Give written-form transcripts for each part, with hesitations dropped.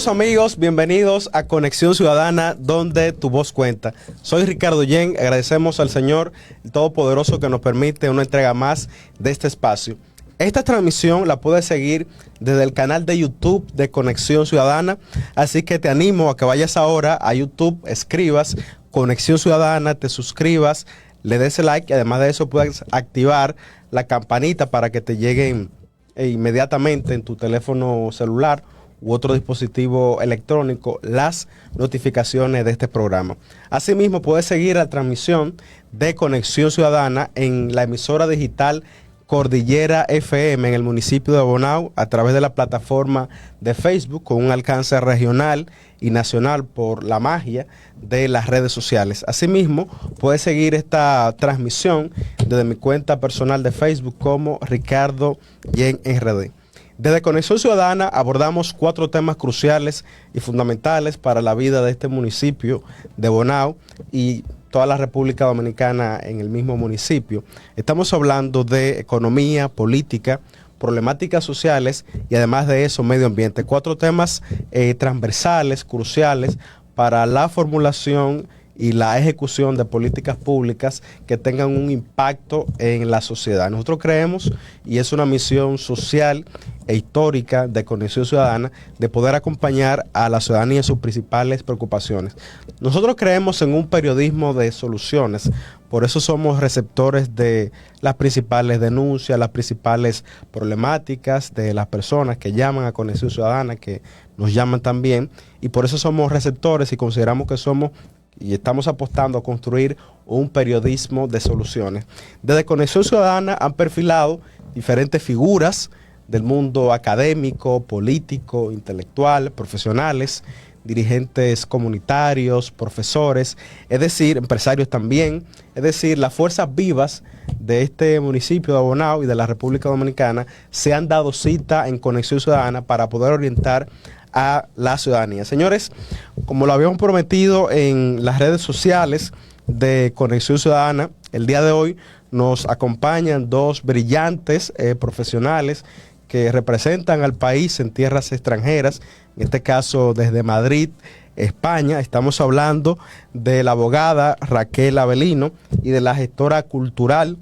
Saludos amigos, bienvenidos a Conexión Ciudadana, donde tu voz cuenta. Soy Ricardo Yen, agradecemos al Señor Todopoderoso que nos permite una entrega más de este espacio. Esta transmisión la puedes seguir desde el canal de YouTube de Conexión Ciudadana, así que te animo a que vayas ahora a YouTube, escribas Conexión Ciudadana, te suscribas, le des like y además de eso puedes activar la campanita para que te lleguen inmediatamente en tu teléfono celular u otro dispositivo electrónico las notificaciones de este programa. Asimismo, puedes seguir la transmisión de Conexión Ciudadana en la emisora digital Cordillera FM en el municipio de Bonao a través de la plataforma de Facebook con un alcance regional y nacional por la magia de las redes sociales. Asimismo, puedes seguir esta transmisión desde mi cuenta personal de Facebook como Ricardo Yen RD. Desde Conexión Ciudadana abordamos 4 temas cruciales y fundamentales para la vida de este municipio de Bonao y toda la República Dominicana en el mismo municipio. Estamos hablando de economía, política, problemáticas sociales y además de eso medio ambiente. 4 temas transversales, cruciales para la formulación y la ejecución de políticas públicas que tengan un impacto en la sociedad. Nosotros creemos, y es una misión social e histórica de Conexión Ciudadana, de poder acompañar a la ciudadanía en sus principales preocupaciones. Nosotros creemos en un periodismo de soluciones, por eso somos receptores de las principales denuncias, las principales problemáticas de las personas que llaman a Conexión Ciudadana, que nos llaman también, y por eso somos receptores y consideramos que somos y estamos apostando a construir un periodismo de soluciones. Desde Conexión Ciudadana han perfilado diferentes figuras del mundo académico, político, intelectual, profesionales, dirigentes comunitarios, profesores, es decir, empresarios también, es decir, las fuerzas vivas de este municipio de Bonao y de la República Dominicana se han dado cita en Conexión Ciudadana para poder orientar a la ciudadanía. Señores, como lo habíamos prometido en las redes sociales de Conexión Ciudadana, el día de hoy nos acompañan 2 brillantes profesionales que representan al país en tierras extranjeras, en este caso desde Madrid, España. Estamos hablando de la abogada Raquel Avelino y de la gestora cultural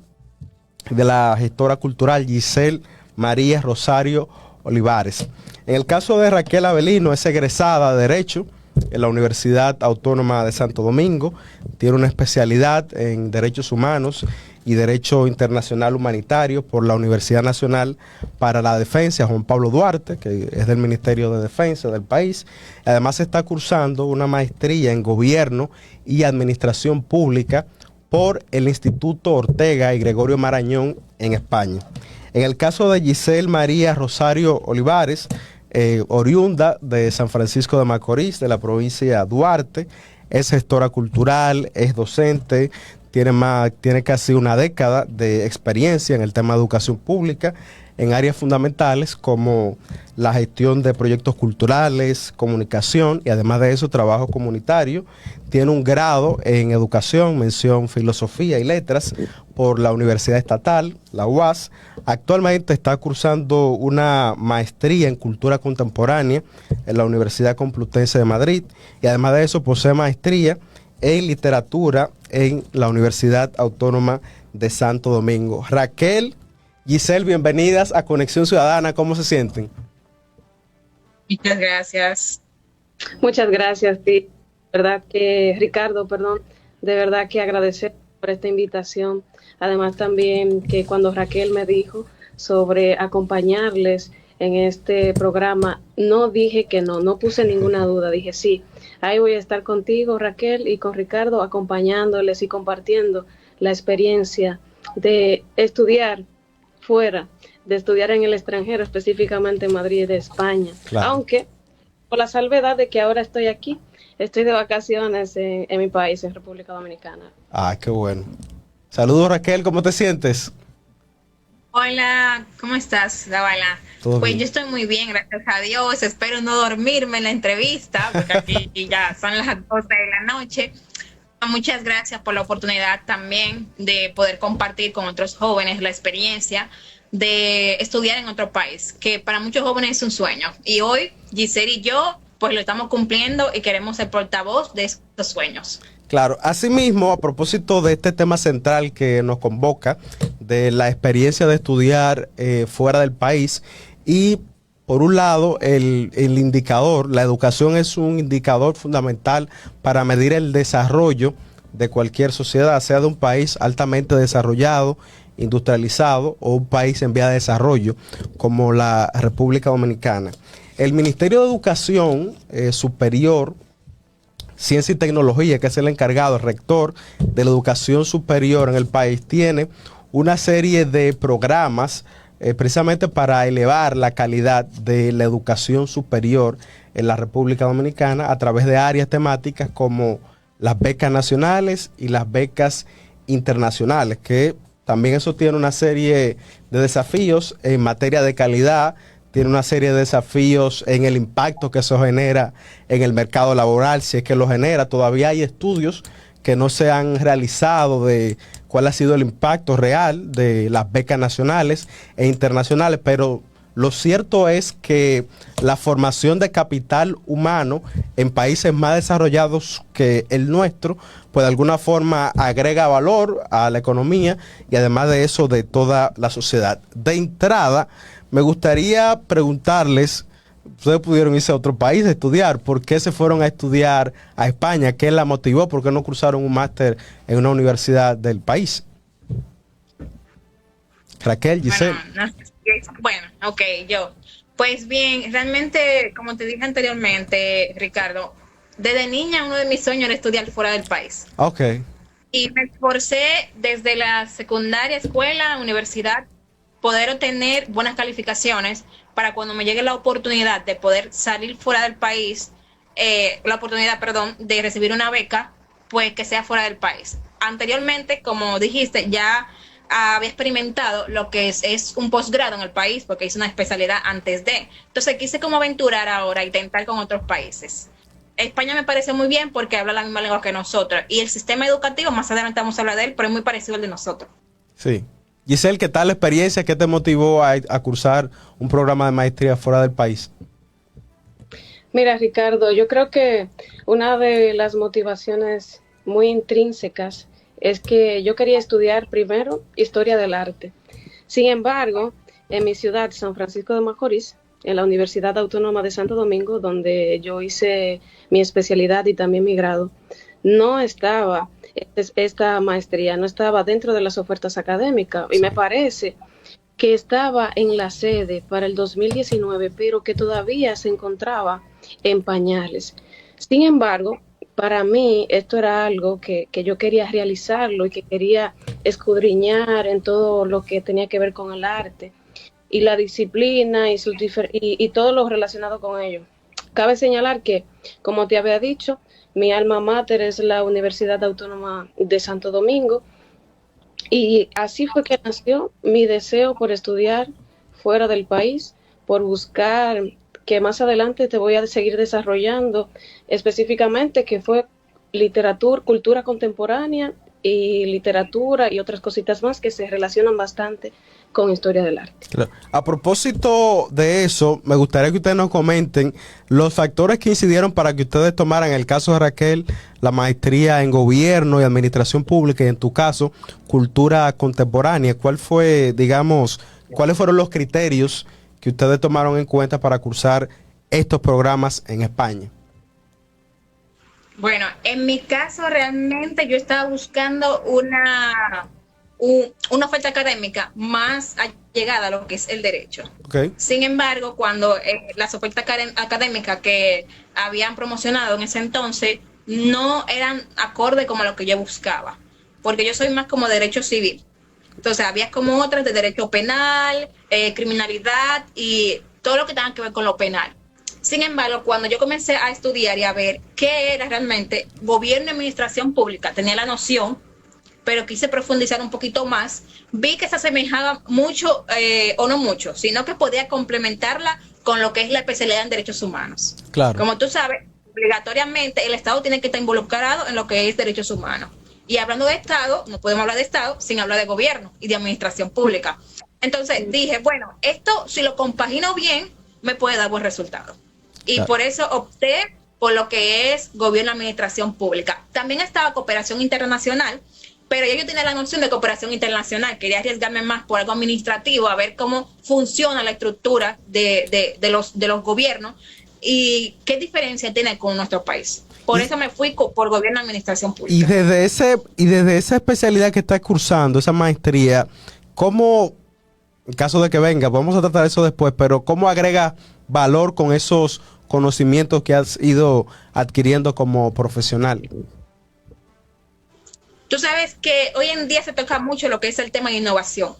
Giselle María Rosario Olivares. En el caso de Raquel Avelino, es egresada de Derecho en la Universidad Autónoma de Santo Domingo, tiene una especialidad en Derechos Humanos y Derecho Internacional Humanitario por la Universidad Nacional para la Defensa Juan Pablo Duarte, que es del Ministerio de Defensa del país. Además está cursando una maestría en Gobierno y Administración Pública por el Instituto Ortega y Gregorio Marañón en España. En el caso de Giselle María Rosario Olivares, oriunda de San Francisco de Macorís, de la provincia de Duarte, es gestora cultural, es docente, tiene casi una década de experiencia en el tema de educación pública en áreas fundamentales como la gestión de proyectos culturales, comunicación y además de eso trabajo comunitario. Tiene un grado en educación, mención filosofía y letras por la Universidad Estatal, la UAS. Actualmente está cursando una maestría en cultura contemporánea en la Universidad Complutense de Madrid y además de eso posee maestría en literatura en la Universidad Autónoma de Santo Domingo. Raquel, Giselle, bienvenidas a Conexión Ciudadana. ¿Cómo se sienten? Muchas gracias. Muchas gracias, sí. Ricardo, de verdad que agradecer por esta invitación. Además también que cuando Raquel me dijo sobre acompañarles en este programa, no dije que no puse ninguna duda, dije sí, ahí voy a estar contigo, Raquel, y con Ricardo acompañándoles y compartiendo la experiencia de estudiar fuera, de estudiar en el extranjero, específicamente en Madrid, de España. Claro. Aunque, por la salvedad de que ahora estoy aquí, estoy de vacaciones en mi país, en República Dominicana. Ah, qué bueno. Saludos, Raquel, ¿cómo te sientes? Hola, ¿cómo estás, Zavala? Pues yo estoy muy bien, gracias a Dios. Espero no dormirme en la entrevista, porque aquí ya son las 12 de la noche. Muchas gracias por la oportunidad también de poder compartir con otros jóvenes la experiencia de estudiar en otro país, que para muchos jóvenes es un sueño. Y hoy, Giselle y yo pues lo estamos cumpliendo y queremos ser portavoz de estos sueños. Claro, asimismo, a propósito de este tema central que nos convoca, de la experiencia de estudiar fuera del país, y por un lado, el indicador, la educación es un indicador fundamental para medir el desarrollo de cualquier sociedad, sea de un país altamente desarrollado, industrializado, o un país en vía de desarrollo, como la República Dominicana. El Ministerio de Educación Superior, Ciencia y Tecnología, que es el encargado, el rector de la educación superior en el país, tiene una serie de programas precisamente para elevar la calidad de la educación superior en la República Dominicana a través de áreas temáticas como las becas nacionales y las becas internacionales, que también eso tiene una serie de desafíos en materia de calidad, tiene una serie de desafíos en el impacto que eso genera en el mercado laboral, si es que lo genera. Todavía hay estudios que no se han realizado de cuál ha sido el impacto real de las becas nacionales e internacionales, pero lo cierto es que la formación de capital humano en países más desarrollados que el nuestro, pues de alguna forma agrega valor a la economía y además de eso de toda la sociedad. De entrada, me gustaría preguntarles, ustedes pudieron irse a otro país a estudiar, ¿por qué se fueron a estudiar a España? ¿Qué la motivó? ¿Por qué no cruzaron un máster en una universidad del país? Raquel, Giselle. Bueno, ok, yo. Pues bien, realmente, como te dije anteriormente, Ricardo, desde niña uno de mis sueños era estudiar fuera del país. Ok. Y me esforcé desde la secundaria, escuela, universidad, poder obtener buenas calificaciones para cuando me llegue la oportunidad de poder salir fuera del país, de recibir una beca, pues que sea fuera del país. Anteriormente, como dijiste, ya había experimentado lo que es un posgrado en el país, porque hice una especialidad antes de. Entonces quise como aventurar ahora y intentar con otros países. España me parece muy bien porque habla la misma lengua que nosotros. Y el sistema educativo, más adelante vamos a hablar de él, pero es muy parecido al de nosotros. Sí. Giselle, ¿qué tal la experiencia? ¿Qué te motivó a cursar un programa de maestría fuera del país? Mira, Ricardo, yo creo que una de las motivaciones muy intrínsecas es que yo quería estudiar primero historia del arte. Sin embargo, en mi ciudad, San Francisco de Macorís, en la Universidad Autónoma de Santo Domingo, donde yo hice mi especialidad y también mi grado, no estaba esta maestría, no estaba dentro de las ofertas académicas, y me parece que estaba en la sede para el 2019, pero que todavía se encontraba en pañales. Sin embargo, para mí esto era algo que yo quería realizarlo y que quería escudriñar en todo lo que tenía que ver con el arte y la disciplina y todo lo relacionado con ello. Cabe señalar que, como te había dicho, mi alma mater es la Universidad Autónoma de Santo Domingo, y así fue que nació mi deseo por estudiar fuera del país, por buscar, que más adelante te voy a seguir desarrollando específicamente, que fue literatura, cultura contemporánea y literatura y otras cositas más que se relacionan bastante con historia del arte. Claro. A propósito de eso, me gustaría que ustedes nos comenten los factores que incidieron para que ustedes tomaran, en el caso de Raquel, la maestría en gobierno y administración pública, y en tu caso, cultura contemporánea. ¿Cuáles fueron los criterios que ustedes tomaron en cuenta para cursar estos programas en España? Bueno, en mi caso realmente yo estaba buscando una oferta académica más allegada a lo que es el derecho. Okay. Sin embargo, cuando las ofertas académicas que habían promocionado en ese entonces no eran acorde como a lo que yo buscaba, porque yo soy más como derecho civil. Entonces había como otras de derecho penal, criminalidad y todo lo que tenga que ver con lo penal. Sin embargo, cuando yo comencé a estudiar y a ver qué era realmente gobierno y administración pública, tenía la noción, pero quise profundizar un poquito más, vi que se asemejaba mucho, o no mucho, sino que podía complementarla con lo que es la especialidad en derechos humanos. Claro. Como tú sabes, obligatoriamente el Estado tiene que estar involucrado en lo que es derechos humanos. Y hablando de Estado, no podemos hablar de Estado sin hablar de gobierno y de administración pública. Entonces dije, bueno, esto si lo compagino bien, me puede dar buen resultado. Y claro, por eso opté por lo que es gobierno, administración pública. También estaba cooperación internacional, pero yo tenía la noción de cooperación internacional. Quería arriesgarme más por algo administrativo, a ver cómo funciona la estructura de los gobiernos y qué diferencia tiene con nuestro país. Por eso me fui por gobierno, administración pública. Y desde esa especialidad que estás cursando, esa maestría, ¿cómo, en caso de que venga, vamos a tratar eso después, pero cómo agrega valor con esos conocimientos que has ido adquiriendo como profesional? Tú sabes que hoy en día se toca mucho lo que es el tema de innovación.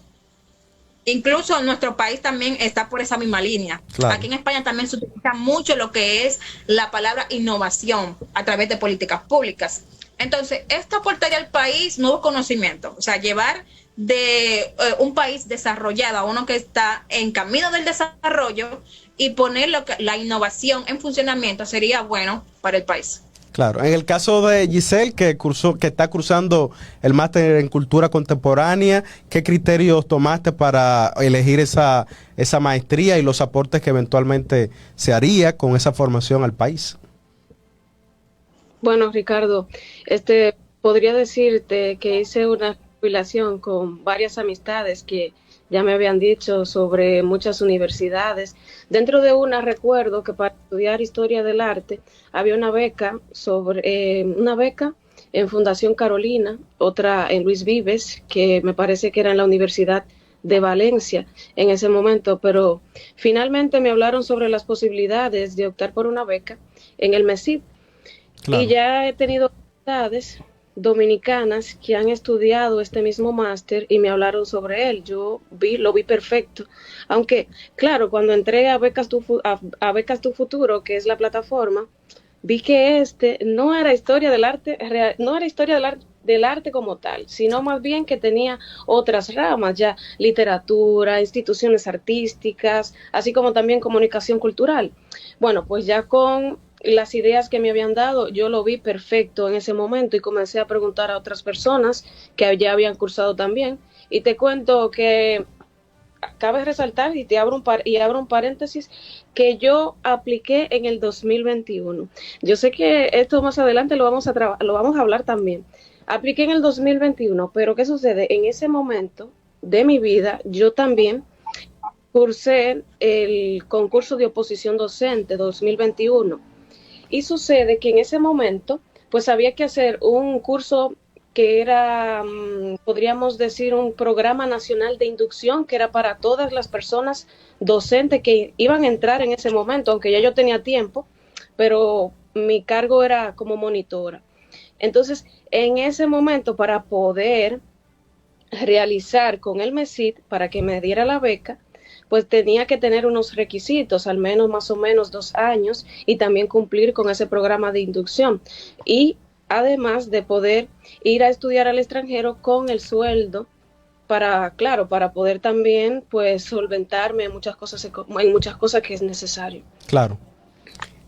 Incluso nuestro país también está por esa misma línea. Claro. Aquí en España también se utiliza mucho lo que es la palabra innovación a través de políticas públicas. Entonces, esto aportaría al país nuevos conocimientos, o sea, llevar de un país desarrollado a uno que está en camino del desarrollo y poner la innovación en funcionamiento sería bueno para el país. Claro, en el caso de Giselle, que está cursando el máster en cultura contemporánea, ¿qué criterios tomaste para elegir esa maestría y los aportes que eventualmente se haría con esa formación al país? Bueno, Ricardo, podría decirte que hice una recopilación con varias amistades que ya me habían dicho sobre muchas universidades. Dentro de una recuerdo que para estudiar historia del arte había una beca en Fundación Carolina, otra en Luis Vives, que me parece que era en la Universidad de Valencia en ese momento, pero finalmente me hablaron sobre las posibilidades de optar por una beca en el MESID. Claro. Y ya he tenido amistades dominicanas que han estudiado este mismo máster y me hablaron sobre él. Lo vi perfecto. Aunque, claro, cuando entré a Becas Tu Futuro, que es la plataforma, vi que no era historia del arte, no era historia del arte como tal, sino más bien que tenía otras ramas, ya literatura, instituciones artísticas, así como también comunicación cultural. Bueno, pues ya con las ideas que me habían dado, yo lo vi perfecto en ese momento y comencé a preguntar a otras personas que ya habían cursado también. Y te cuento que cabe resaltar y abro un paréntesis que yo apliqué en el 2021. Yo sé que esto más adelante lo vamos a hablar también. Apliqué en el 2021, pero ¿qué sucede? En ese momento de mi vida, yo también cursé el concurso de oposición docente 2021. Y sucede que en ese momento, pues había que hacer un curso que era, podríamos decir, un programa nacional de inducción, que era para todas las personas docentes que iban a entrar en ese momento, aunque ya yo tenía tiempo, pero mi cargo era como monitora. Entonces, en ese momento, para poder realizar con el MESID, para que me diera la beca, pues tenía que tener unos requisitos, al menos más o menos 2 años, y también cumplir con ese programa de inducción. Y además de poder ir a estudiar al extranjero con el sueldo para poder también pues solventarme en muchas cosas que es necesario. Claro.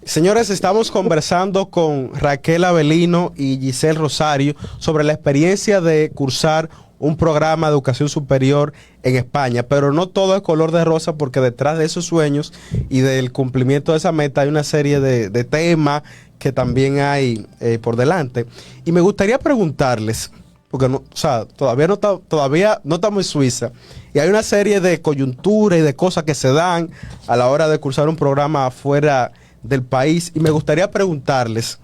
Señores, estamos conversando con Raquel Avelino y Giselle Rosario sobre la experiencia de cursar un programa de educación superior en España, pero no todo es color de rosa, porque detrás de esos sueños y del cumplimiento de esa meta hay una serie de temas que también hay por delante. Y me gustaría preguntarles, porque todavía no estamos en Suiza, y hay una serie de coyunturas y de cosas que se dan a la hora de cursar un programa afuera del país, y me gustaría preguntarles,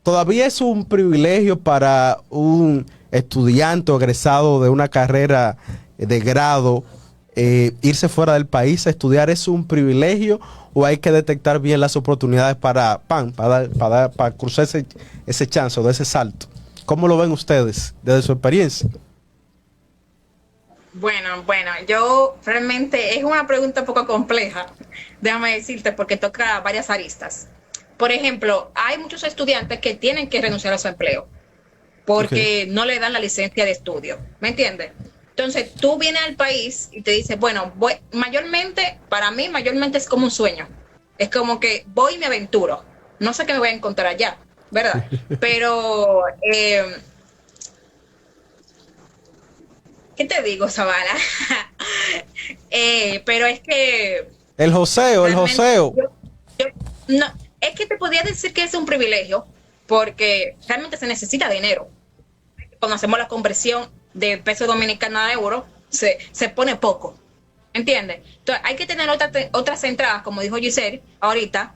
¿todavía es un privilegio para un estudiante o egresado de una carrera de grado irse fuera del país a estudiar? ¿Es un privilegio o hay que detectar bien las oportunidades para cruzar ese chance o ese salto? ¿Cómo lo ven ustedes desde su experiencia? Bueno, yo realmente es una pregunta un poco compleja, déjame decirte, porque toca varias aristas. Por ejemplo, hay muchos estudiantes que tienen que renunciar a su empleo porque no le dan la licencia de estudio, ¿me entiendes? Entonces tú vienes al país y te dices, bueno, para mí mayormente es como un sueño, es como que voy y me aventuro, no sé qué me voy a encontrar allá, ¿verdad? Pero, ¿qué te digo, Zavala? Pero es que... El joseo. no, es que te podría decir que es un privilegio porque realmente se necesita dinero. Cuando hacemos la conversión de peso dominicano a euro, se pone poco, ¿entiendes? Entonces hay que tener otras entradas, como dijo Giselle ahorita,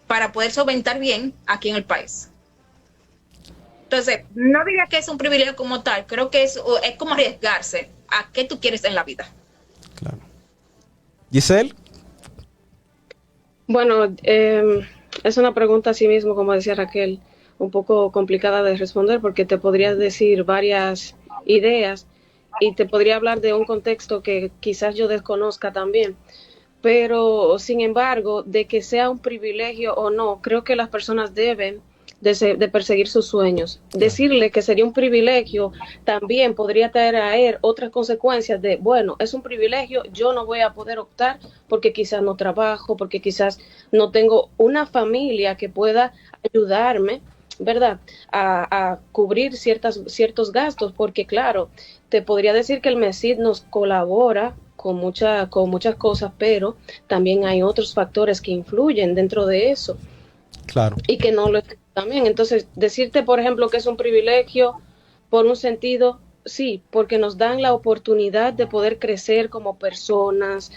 para poder solventar bien aquí en el país. Entonces, no diría que es un privilegio como tal, creo que es como arriesgarse a qué tú quieres en la vida. Claro. Giselle. Bueno, es una pregunta así mismo, como decía Raquel, un poco complicada de responder porque te podría decir varias ideas y te podría hablar de un contexto que quizás yo desconozca también. Pero, sin embargo, de que sea un privilegio o no, creo que las personas deben de perseguir sus sueños. Decirle que sería un privilegio también podría traer otras consecuencias de, bueno, es un privilegio, yo no voy a poder optar porque quizás no trabajo, porque quizás no tengo una familia que pueda ayudarme, ¿verdad? A cubrir ciertos gastos, porque claro, te podría decir que el MESID nos colabora con muchas cosas, pero también hay otros factores que influyen dentro de eso. Claro. Y que no lo es también. Entonces, decirte, por ejemplo, que es un privilegio, por un sentido, sí, porque nos dan la oportunidad de poder crecer como personas,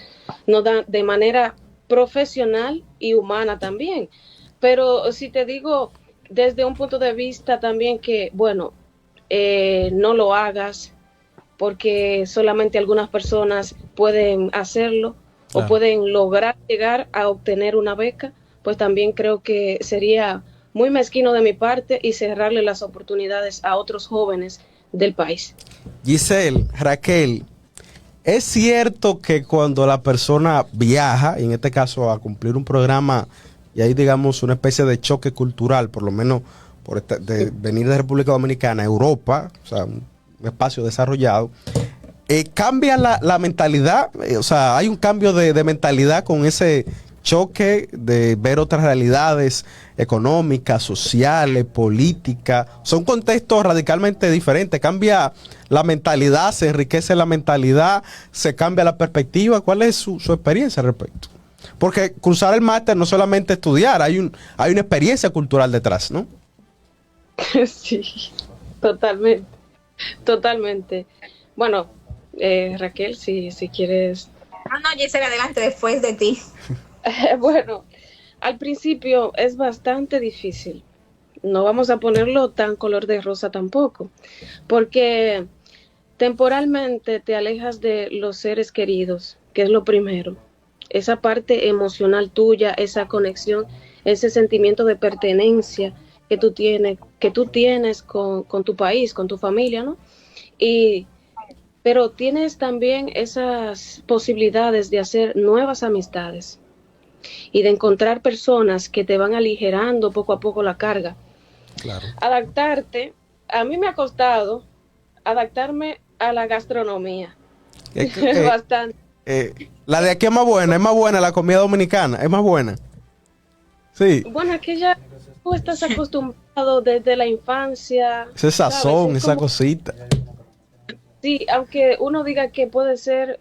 nos dan de manera profesional y humana también. Pero si te digo desde un punto de vista también que, bueno, no lo hagas porque solamente algunas personas pueden hacerlo o pueden lograr llegar a obtener una beca, pues también creo que sería muy mezquino de mi parte y cerrarle las oportunidades a otros jóvenes del país. Giselle, Raquel, ¿es cierto que cuando la persona viaja, y en este caso a cumplir un programa, y hay digamos una especie de choque cultural, por lo menos de venir de República Dominicana a Europa, o sea, un espacio desarrollado, cambia la mentalidad? O sea, hay un cambio de mentalidad con ese choque de ver otras realidades económicas, sociales, políticas. Son contextos radicalmente diferentes. Cambia la mentalidad, se enriquece la mentalidad, se cambia la perspectiva. ¿Cuál es su experiencia al respecto? Porque cruzar el máster no solamente estudiar, hay una experiencia cultural detrás, ¿no? Sí, totalmente, totalmente. Bueno, Raquel, si quieres. No, Giselle, adelante, después de ti. Bueno, al principio es bastante difícil. No vamos a ponerlo tan color de rosa tampoco, porque temporalmente te alejas de los seres queridos, que es lo primero. Esa parte emocional tuya, esa conexión, ese sentimiento de pertenencia que tú tienes con tu país, con tu familia, ¿no? Pero tienes también esas posibilidades de hacer nuevas amistades y de encontrar personas que te van aligerando poco a poco la carga. Claro. Adaptarte, a mí me ha costado adaptarme a la gastronomía. Bastante. La de aquí es más buena la comida dominicana, es más buena. Sí. Bueno, es que ya tú estás acostumbrado desde la infancia. Ese sazón, esa cosita. Sí, aunque uno diga que puede ser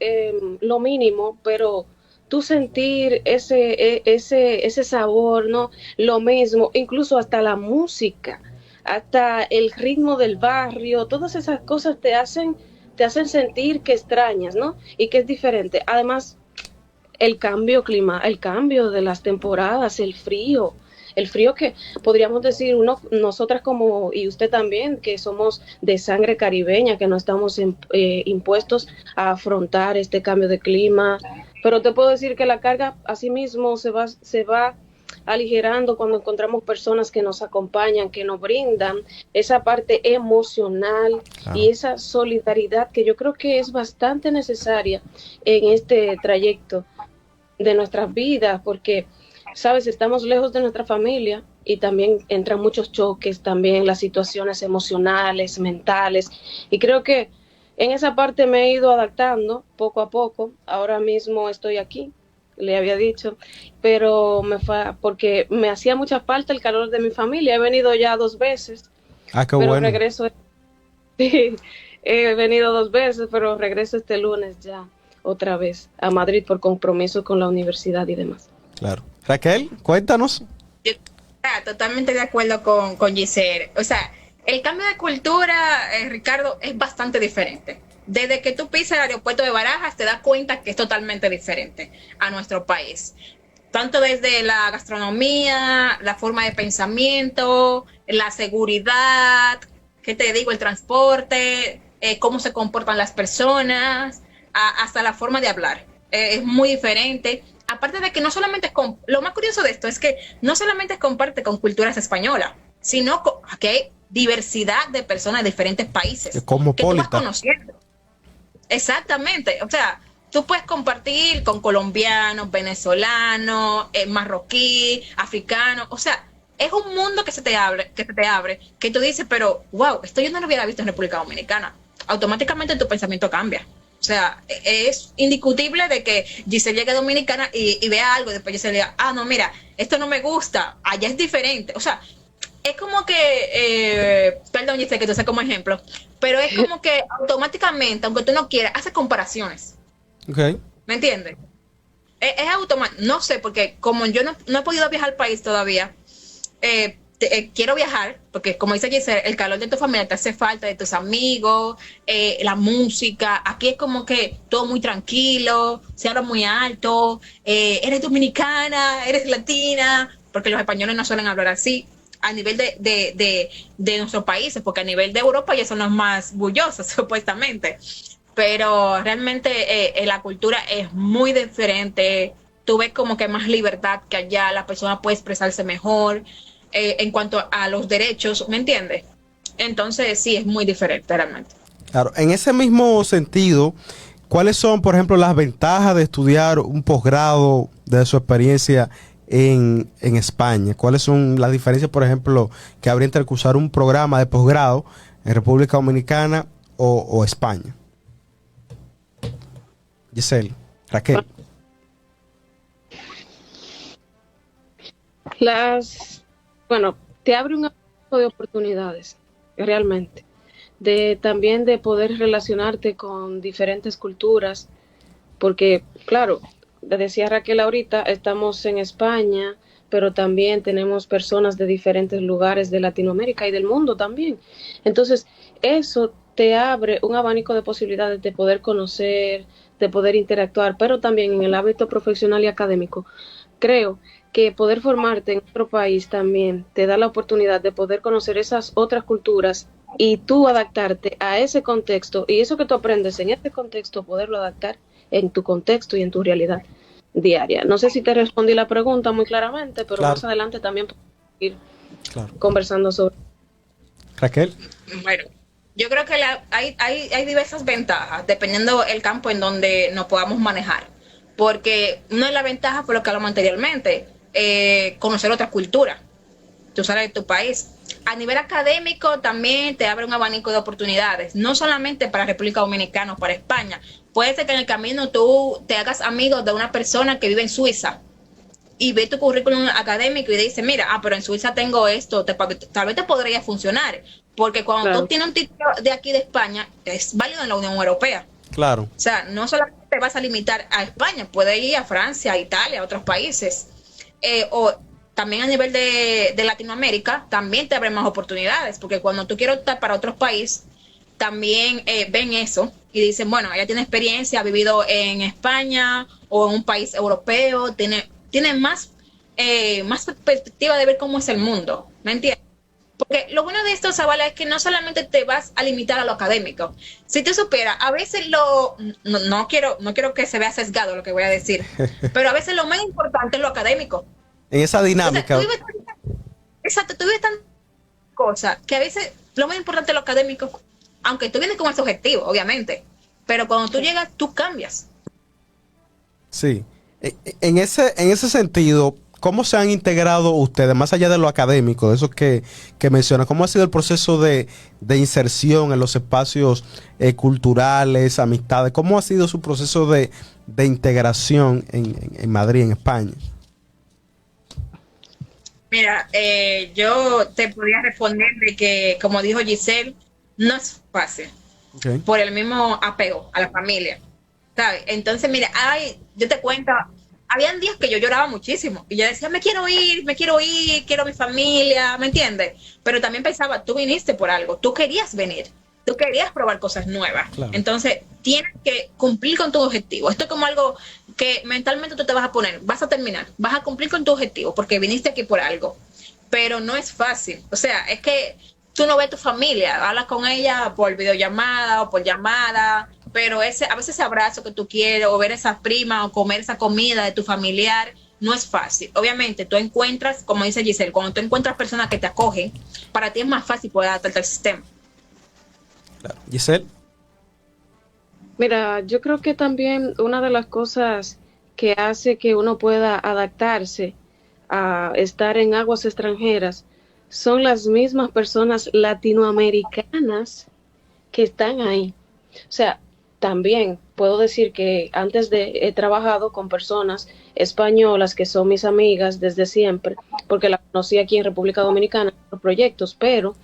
lo mínimo, pero tú sentir ese sabor, ¿no? Lo mismo, incluso hasta la música, hasta el ritmo del barrio, todas esas cosas te hacen sentir que extrañas, ¿no? Y que es diferente. Además, el cambio de las temporadas, el frío que podríamos decir nosotras como, y usted también, que somos de sangre caribeña, que no estamos impuestos a afrontar este cambio de clima, pero te puedo decir que la carga asimismo se va aligerando cuando encontramos personas que nos acompañan, que nos brindan esa parte emocional y esa solidaridad que yo creo que es bastante necesaria en este trayecto de nuestras vidas, porque sabes, estamos lejos de nuestra familia y también entran muchos choques, también las situaciones emocionales, mentales, y creo que en esa parte me he ido adaptando poco a poco. Ahora mismo estoy aquí, le había dicho, pero porque me hacía mucha falta el calor de mi familia. He venido ya 2 veces, qué pero bueno. Regreso, sí, he venido 2 veces, pero regreso este lunes ya otra vez a Madrid por compromiso con la universidad y demás. Claro. Raquel, cuéntanos. Yo totalmente de acuerdo con Giselle. O sea, el cambio de cultura, Ricardo, es bastante diferente. Desde que tú pisas el aeropuerto de Barajas, te das cuenta que es totalmente diferente a nuestro país. Tanto desde la gastronomía, la forma de pensamiento, la seguridad, ¿qué te digo? El transporte, cómo se comportan las personas, hasta la forma de hablar. Es muy diferente. Aparte de que no solamente lo más curioso de esto es que no solamente comparte con culturas españolas, sino que hay diversidad de personas de diferentes países que tú vas conociendo. Exactamente, o sea, tú puedes compartir con colombianos, venezolanos, marroquí, africanos, o sea, es un mundo que se te abre, que tú dices, pero wow, esto yo no lo hubiera visto en República Dominicana. Automáticamente tu pensamiento cambia. O sea, es indiscutible de que Giselle llegue a Dominicana y vea algo, y después Giselle diga, no, mira, esto no me gusta, allá es diferente. O sea, es como que, perdón Giselle que tú sé como ejemplo, pero es como que automáticamente, aunque tú no quieras, hace comparaciones. Okay. ¿Me entiendes? Es automático, no sé, porque como yo no he podido viajar al país todavía, quiero viajar, porque como dice Giselle, el calor de tu familia te hace falta, de tus amigos, la música, aquí es como que todo muy tranquilo, se habla muy alto, eres dominicana, eres latina, porque los españoles no suelen hablar así, a nivel de nuestros países, porque a nivel de Europa ya son los más bullosos, supuestamente, pero realmente la cultura es muy diferente, tú ves como que hay más libertad que allá, la persona puede expresarse mejor, en cuanto a los derechos, ¿me entiendes? Entonces sí, es muy diferente realmente. Claro, en ese mismo sentido, ¿cuáles son, por ejemplo, las ventajas de estudiar un posgrado de su experiencia en España? ¿Cuáles son las diferencias, por ejemplo, que habría entre cursar un programa de posgrado en República Dominicana o España? Giselle, Raquel. Bueno, te abre un abanico de oportunidades, realmente, también de poder relacionarte con diferentes culturas, porque, claro, decía Raquel ahorita, estamos en España, pero también tenemos personas de diferentes lugares de Latinoamérica y del mundo también. Entonces, eso te abre un abanico de posibilidades de poder conocer, de poder interactuar, pero también en el ámbito profesional y académico. Creo que poder formarte en otro país también te da la oportunidad de poder conocer esas otras culturas y tú adaptarte a ese contexto, y eso que tú aprendes en este contexto, poderlo adaptar en tu contexto y en tu realidad diaria. No sé si te respondí la pregunta muy claramente, pero claro, más adelante también podemos ir conversando sobre. Raquel. Bueno, yo creo que hay diversas ventajas dependiendo el campo en donde nos podamos manejar, porque una de las ventajas, por lo que hablamos anteriormente, conocer otra cultura, tú sales de tu país. A nivel académico también te abre un abanico de oportunidades, no solamente para República Dominicana o para España. Puede ser que en el camino tú te hagas amigos de una persona que vive en Suiza y ve tu currículum académico y dice, mira, pero en Suiza tengo esto, tal vez te podría funcionar, porque cuando tú tienes un título de aquí de España, es válido en la Unión Europea. Claro. O sea, no solamente te vas a limitar a España, puedes ir a Francia, a Italia, a otros países. O también a nivel de Latinoamérica, también te abre más oportunidades, porque cuando tú quieres optar para otros países, también ven eso y dicen, bueno, ella tiene experiencia, ha vivido en España o en un país europeo, tiene más perspectiva de ver cómo es el mundo, ¿me entiendes? Porque lo bueno de esto, Zavala, es que no solamente te vas a limitar a lo académico. Si te supera, a veces no quiero que se vea sesgado lo que voy a decir, pero a veces lo más importante es lo académico. En esa dinámica. O sea, tú vives tantas cosas que a veces lo más importante es lo académico, aunque tú vienes con ese objetivo, obviamente, pero cuando tú llegas, tú cambias. Sí. En ese sentido, ¿cómo se han integrado ustedes, más allá de lo académico, de eso que menciona? ¿Cómo ha sido el proceso de inserción en los espacios culturales, amistades? ¿Cómo ha sido su proceso de integración en Madrid, en España? Mira, yo te podría responder de que, como dijo Giselle, no es fácil, por el mismo apego a la familia, ¿sabes? Entonces, mira, yo te cuento habían días que yo lloraba muchísimo y yo decía, me quiero ir, quiero mi familia, ¿me entiendes? Pero también pensaba, tú viniste por algo, tú querías venir, tú querías probar cosas nuevas. Claro. Entonces, tienes que cumplir con tu objetivo. Esto es como algo que mentalmente tú te vas a poner, vas a terminar, vas a cumplir con tu objetivo porque viniste aquí por algo. Pero no es fácil. O sea, es que tú no ves a tu familia, hablas con ella por videollamada o por llamada, pero a veces ese abrazo que tú quieres, o ver a esa prima, o comer esa comida de tu familiar, no es fácil. Obviamente, tú encuentras, como dice Giselle, cuando tú encuentras personas que te acogen, para ti es más fácil poder adaptarte al sistema. Claro. Giselle. Mira, yo creo que también una de las cosas que hace que uno pueda adaptarse a estar en aguas extranjeras son las mismas personas latinoamericanas que están ahí. O sea, también puedo decir que he trabajado con personas españolas que son mis amigas desde siempre, porque la conocí aquí en República Dominicana en los proyectos, pero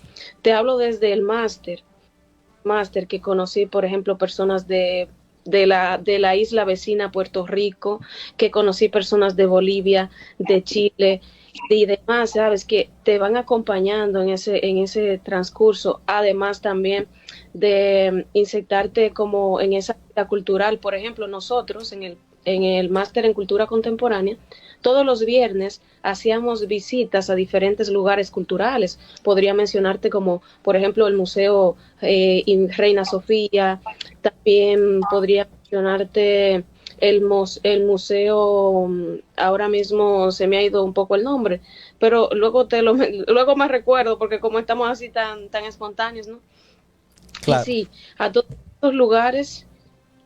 te hablo desde el máster que conocí, por ejemplo, personas de la isla vecina Puerto Rico, que conocí personas de Bolivia, de Chile y demás, sabes, que te van acompañando en ese transcurso, además también de insertarte como en esa vida cultural. Por ejemplo, nosotros en el máster en cultura contemporánea, todos los viernes hacíamos visitas a diferentes lugares culturales. Podría mencionarte como, por ejemplo, el Museo Reina Sofía, también podría mencionarte el museo, ahora mismo se me ha ido un poco el nombre, pero luego me recuerdo, porque como estamos así tan espontáneos, ¿no? Claro. Y sí, a todos los lugares,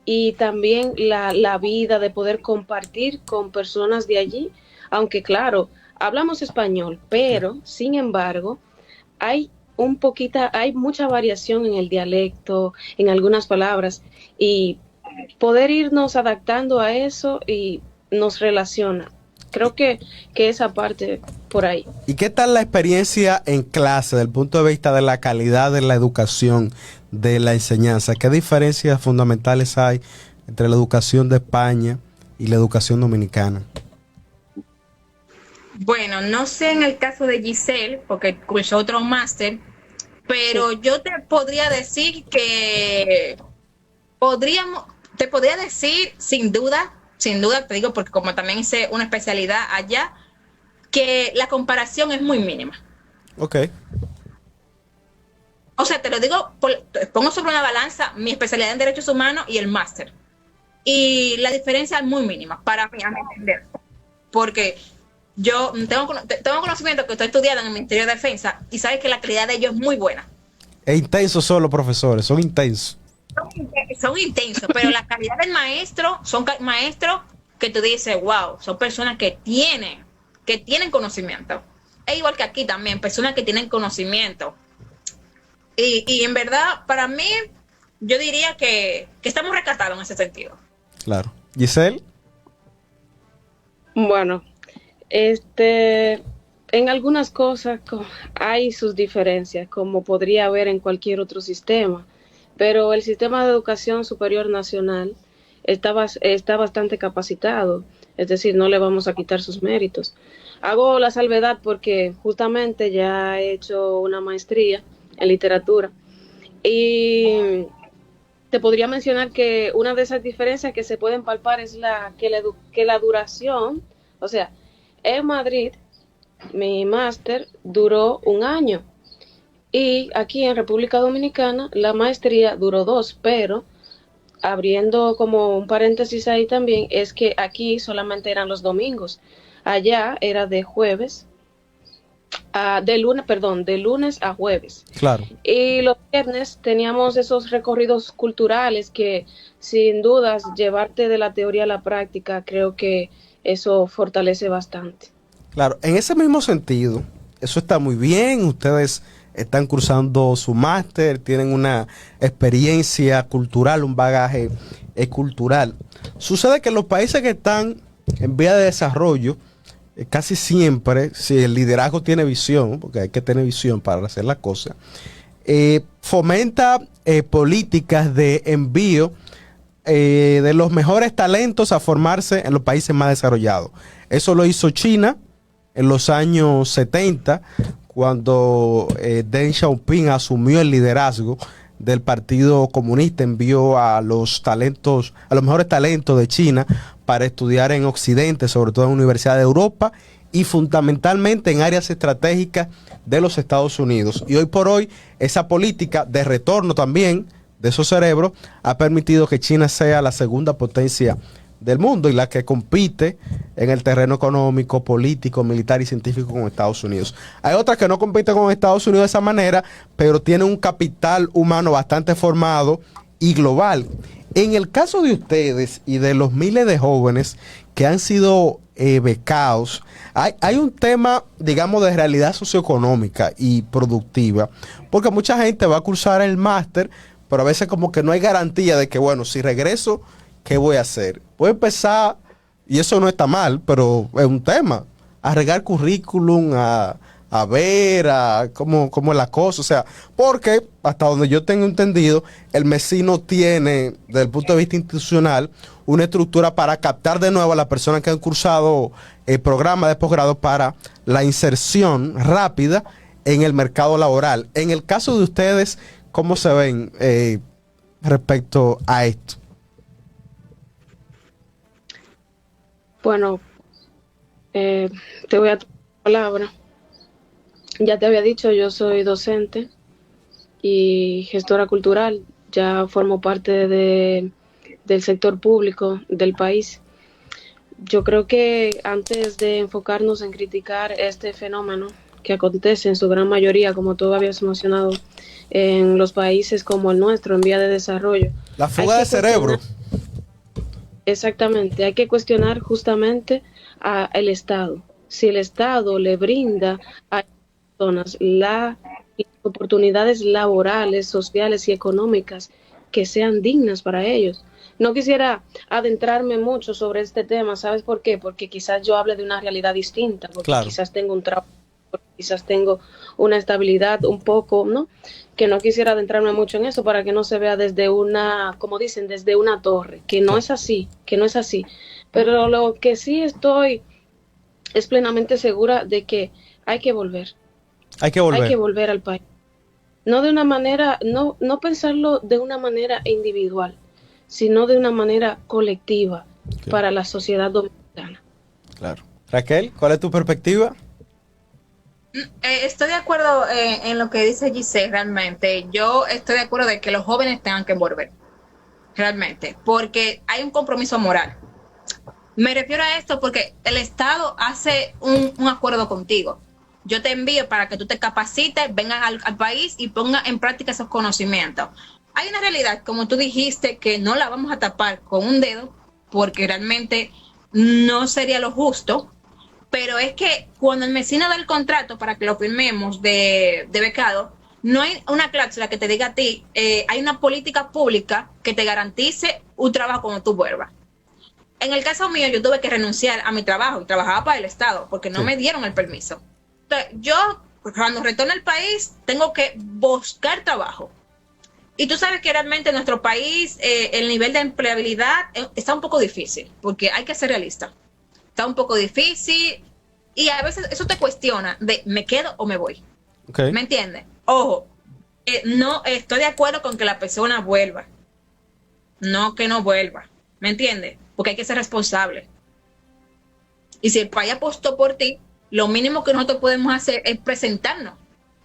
y también la vida de poder compartir con personas de allí, aunque claro, hablamos español, pero sin embargo, hay mucha variación en el dialecto, en algunas palabras, y poder irnos adaptando a eso y nos relaciona. Creo que esa parte por ahí. ¿Y qué tal la experiencia en clase, desde el punto de vista de la calidad de la educación, de la enseñanza? ¿Qué diferencias fundamentales hay entre la educación de España y la educación dominicana? Bueno, no sé en el caso de Giselle, porque cursó otro máster, pero sí, yo te podría decir que te podría decir sin duda, te digo, porque como también hice una especialidad allá, que la comparación es muy mínima. Ok. O sea, te lo digo, pongo sobre una balanza mi especialidad en Derechos Humanos y el máster. Y la diferencia es muy mínima, para mí, a mi entender. Porque yo tengo conocimiento que estoy estudiando en el Ministerio de Defensa y sabes que la calidad de ellos es muy buena. Es intenso son los profesores, son intensos. Son intensos, pero la calidad del maestro, son maestros que tú dices, wow, son personas que tienen conocimiento. Es igual que aquí también, personas que tienen conocimiento. Y en verdad, para mí, yo diría que estamos rescatados en ese sentido. Claro. Giselle. Bueno, en algunas cosas hay sus diferencias, como podría haber en cualquier otro sistema. Pero el sistema de educación superior nacional está bastante capacitado, es decir, no le vamos a quitar sus méritos. Hago la salvedad porque justamente ya he hecho una maestría en literatura y te podría mencionar que una de esas diferencias que se pueden palpar es que la duración, o sea, en Madrid mi máster duró 1 año. Y aquí en República Dominicana la maestría duró 2, pero abriendo como un paréntesis ahí también, es que aquí solamente eran los domingos. Allá era de lunes a jueves. Claro. Y los viernes teníamos esos recorridos culturales que sin dudas llevarte de la teoría a la práctica, creo que eso fortalece bastante. Claro, en ese mismo sentido, eso está muy bien, ustedes están cursando su máster, tienen una experiencia cultural, un bagaje cultural. Sucede que los países que están en vía de desarrollo, casi siempre, si el liderazgo tiene visión, porque hay que tener visión para hacer las cosas, fomenta políticas de envío de los mejores talentos a formarse en los países más desarrollados. Eso lo hizo China en los años 70, cuando Deng Xiaoping asumió el liderazgo del Partido Comunista, envió a los mejores talentos de China para estudiar en Occidente, sobre todo en universidades de Europa y fundamentalmente en áreas estratégicas de los Estados Unidos. Y hoy por hoy esa política de retorno también de esos cerebros ha permitido que China sea la segunda potencia del mundo y la que compite en el terreno económico, político, militar y científico con Estados Unidos. Hay otras que no compiten con Estados Unidos de esa manera, pero tienen un capital humano bastante formado y global. En el caso de ustedes y de los miles de jóvenes que han sido becados, hay un tema, digamos, de realidad socioeconómica y productiva, porque mucha gente va a cursar el máster, pero a veces como que no hay garantía de que, bueno, si regreso, ¿qué voy a hacer? Voy a empezar, y eso no está mal, pero es un tema, a regar currículum, a ver cómo es la cosa, o sea, porque hasta donde yo tengo entendido, el MESI no tiene, desde el punto de vista institucional, una estructura para captar de nuevo a las personas que han cursado el programa de posgrado para la inserción rápida en el mercado laboral. En el caso de ustedes, ¿cómo se ven respecto a esto? Bueno, te voy a dar la palabra. Ya te había dicho, yo soy docente y gestora cultural. Ya formo parte del sector público del país. Yo creo que antes de enfocarnos en criticar este fenómeno que acontece en su gran mayoría, como tú habías mencionado, en los países como el nuestro, en vía de desarrollo. La fuga de cerebro. Exactamente, hay que cuestionar justamente al Estado. Si el Estado le brinda a personas las oportunidades laborales, sociales y económicas que sean dignas para ellos. No quisiera adentrarme mucho sobre este tema, ¿sabes por qué? Porque quizás yo hable de una realidad distinta, porque claro, quizás tengo un trabajo, quizás tengo una estabilidad un poco, ¿no? Que no quisiera adentrarme mucho en eso para que no se vea desde una, como dicen, desde una torre, que no es así, que no es así. Pero lo que sí estoy es plenamente segura de que hay que volver. Hay que volver al país. No de una manera, no pensarlo de una manera individual, sino de una manera colectiva para la sociedad dominicana. Claro. Raquel, ¿cuál es tu perspectiva? Estoy de acuerdo en lo que dice Giselle, realmente. Yo estoy de acuerdo de que los jóvenes tengan que volver, realmente, porque hay un compromiso moral. Me refiero a esto porque el Estado hace un acuerdo contigo. Yo te envío para que tú te capacites, vengas al país y pongas en práctica esos conocimientos. Hay una realidad, como tú dijiste, que no la vamos a tapar con un dedo, porque realmente no sería lo justo, pero es que cuando el MESI da el contrato para que lo firmemos de becado, no hay una cláusula que te diga a ti, hay una política pública que te garantice un trabajo cuando tú vuelvas. En el caso mío, yo tuve que renunciar a mi trabajo y trabajaba para el Estado porque no me dieron el permiso. Entonces, yo, cuando retorno al país, tengo que buscar trabajo. Y tú sabes que realmente en nuestro país el nivel de empleabilidad está un poco difícil, porque hay que ser realista. Está un poco difícil y a veces eso te cuestiona de ¿me quedo o me voy? Okay. ¿Me entiendes? Ojo, no estoy de acuerdo con que la persona vuelva. No que no vuelva. ¿Me entiendes? Porque hay que ser responsable. Y si el país apostó por ti, lo mínimo que nosotros podemos hacer es presentarnos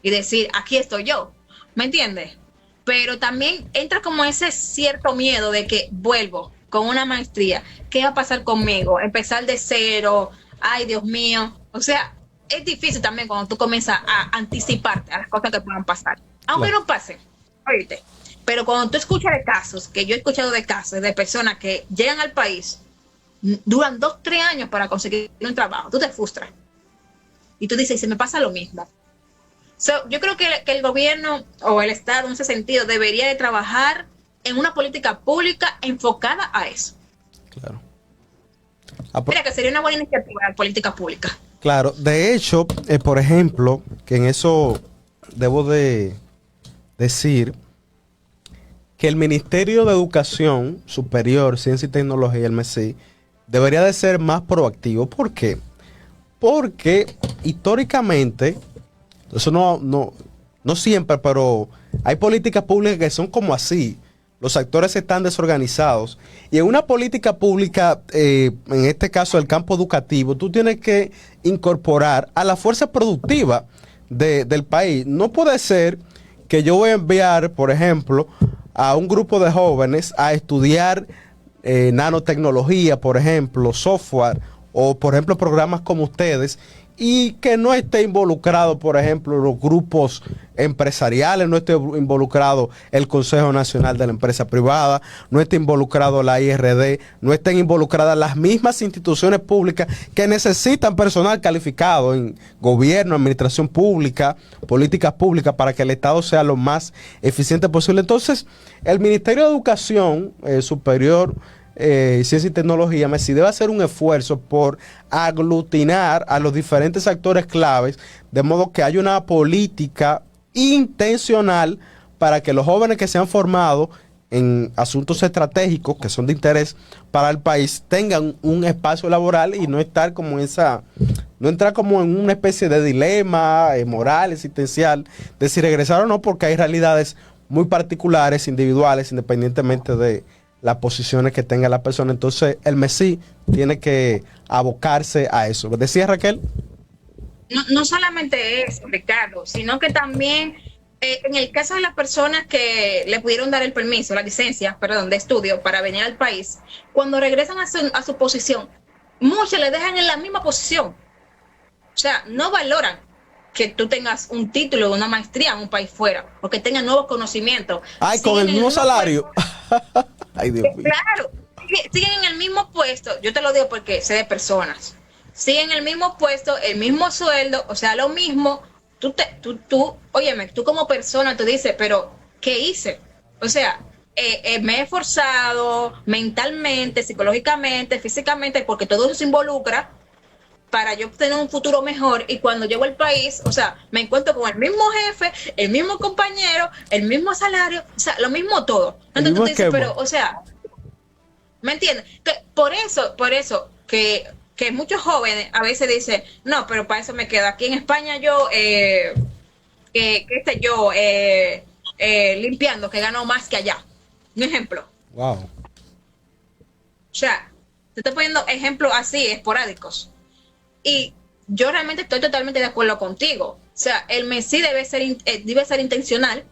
y decir, aquí estoy yo. ¿Me entiendes? Pero también entra como ese cierto miedo de que vuelvo con una maestría. ¿Qué va a pasar conmigo? Empezar de cero. Ay, Dios mío. O sea, es difícil también cuando tú comienzas a anticiparte a las cosas que puedan pasar. Aunque no pasen. Oíste. Pero cuando tú escuchas de casos, que yo he escuchado de casos de personas que llegan al país, duran 2, 3 años para conseguir un trabajo, tú te frustras. Y tú dices, se me pasa lo mismo. Yo creo que el gobierno o el Estado, en ese sentido, debería de trabajar en una política pública enfocada a eso. Claro. Mira, que sería una buena iniciativa la política pública. Claro, de hecho, por ejemplo, que en eso debo de decir que el Ministerio de Educación Superior, Ciencia y Tecnología, el MESI, debería de ser más proactivo. ¿Por qué? Porque históricamente, eso no siempre, pero hay políticas públicas que son como así. Los actores están desorganizados. Y en una política pública, en este caso el campo educativo, tú tienes que incorporar a la fuerza productiva del país. No puede ser que yo voy a enviar, por ejemplo, a un grupo de jóvenes a estudiar nanotecnología, por ejemplo, software, o por ejemplo programas como ustedes, y que no esté involucrado, por ejemplo, los grupos empresariales, no esté involucrado el Consejo Nacional de la Empresa Privada, no esté involucrado la IRD, no estén involucradas las mismas instituciones públicas que necesitan personal calificado en gobierno, administración pública, políticas públicas, para que el Estado sea lo más eficiente posible. Entonces, el Ministerio de Educación Superior, Ciencia y Tecnología, MESI, debe hacer un esfuerzo por aglutinar a los diferentes actores claves, de modo que haya una política intencional para que los jóvenes que se han formado en asuntos estratégicos que son de interés para el país tengan un espacio laboral y no entrar como en una especie de dilema moral, existencial, de si regresar o no, porque hay realidades muy particulares, individuales, independientemente de las posiciones que tenga la persona. Entonces el MESI tiene que abocarse a eso. ¿Decía Raquel? No solamente eso, Ricardo, sino que también en el caso de las personas que le pudieron dar el permiso, la licencia, perdón, de estudio para venir al país, cuando regresan a su posición, muchos le dejan en la misma posición. O sea, no valoran que tú tengas un título o una maestría en un país fuera, porque tengas nuevos conocimientos. Ay, con el mismo salario. Ay, Dios mío. Claro, siguen en el mismo puesto. Yo te lo digo porque sé de personas. Siguen en el mismo puesto, el mismo sueldo, o sea, lo mismo. Óyeme, tú como persona, tú dices, pero ¿qué hice? O sea, me he esforzado mentalmente, psicológicamente, físicamente, porque todo eso se involucra para yo tener un futuro mejor, y cuando llego al país, o sea, me encuentro con el mismo jefe, el mismo compañero, el mismo salario, o sea, lo mismo todo. Entonces tú dices, pero, o sea, ¿me entiendes? Por eso que muchos jóvenes a veces dicen, no, pero para eso me quedo aquí en España yo, limpiando, que gano más que allá. Un ejemplo. Wow. O sea, te estoy poniendo ejemplos así, esporádicos. Y yo realmente estoy totalmente de acuerdo contigo. O sea, el MESI debe ser intencional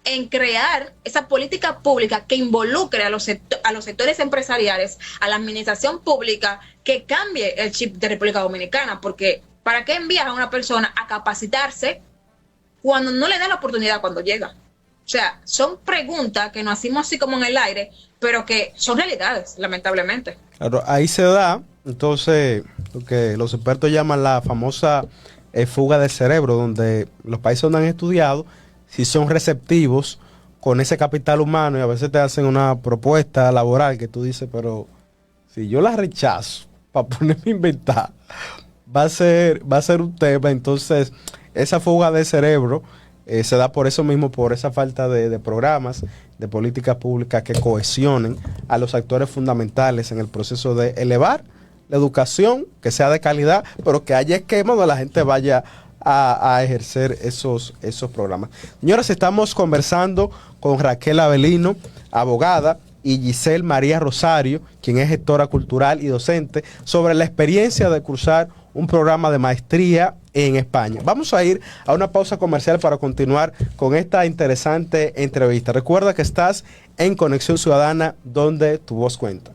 en crear esa política pública que involucre a los sectores empresariales, a la administración pública, que cambie el chip de República Dominicana. Porque ¿para qué envías a una persona a capacitarse cuando no le da la oportunidad cuando llega? O sea, son preguntas que nos hacemos así como en el aire, pero que son realidades, lamentablemente. Claro, ahí se da, entonces, lo que los expertos llaman la famosa fuga de cerebro, donde los países donde han estudiado, si son receptivos con ese capital humano, y a veces te hacen una propuesta laboral que tú dices, pero si yo la rechazo para ponerme a inventar, va a ser un tema. Entonces, esa fuga de cerebro se da por eso mismo, por esa falta de programas, de políticas públicas que cohesionen a los actores fundamentales en el proceso de elevar la educación, que sea de calidad, pero que haya esquemas donde la gente vaya a ejercer esos programas. Señoras, estamos conversando con Raquel Avelino, abogada, y Giselle María Rosario, quien es gestora cultural y docente, sobre la experiencia de cursar un programa de maestría en España. Vamos a ir a una pausa comercial para continuar con esta interesante entrevista. Recuerda que estás en Conexión Ciudadana, donde tu voz cuenta.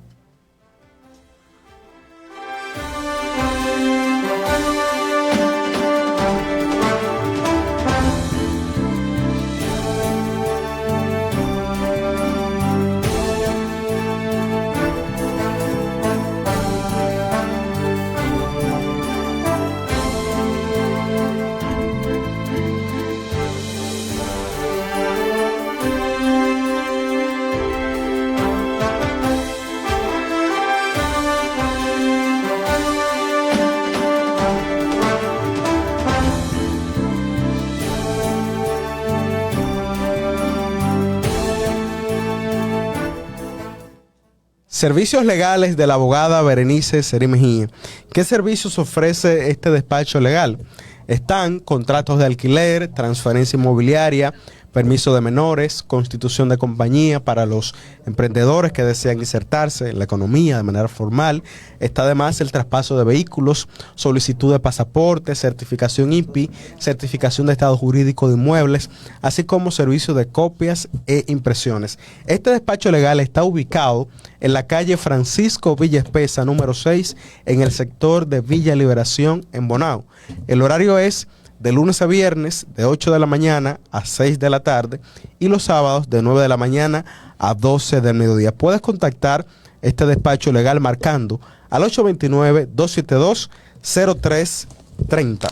Servicios legales de la abogada Berenice Seri Mejía. ¿Qué servicios ofrece este despacho legal? Están contratos de alquiler, transferencia inmobiliaria, permiso de menores, constitución de compañía para los emprendedores que desean insertarse en la economía de manera formal. Está además el traspaso de vehículos, solicitud de pasaporte, certificación INPI, certificación de estado jurídico de inmuebles, así como servicio de copias e impresiones. Este despacho legal está ubicado en la calle Francisco Villa Espesa, número 6, en el sector de Villa Liberación, en Bonao. El horario es de lunes a viernes, de 8 de la mañana a 6 de la tarde, y los sábados de 9 de la mañana a 12 del mediodía. Puedes contactar este despacho legal marcando al 829-272-0330.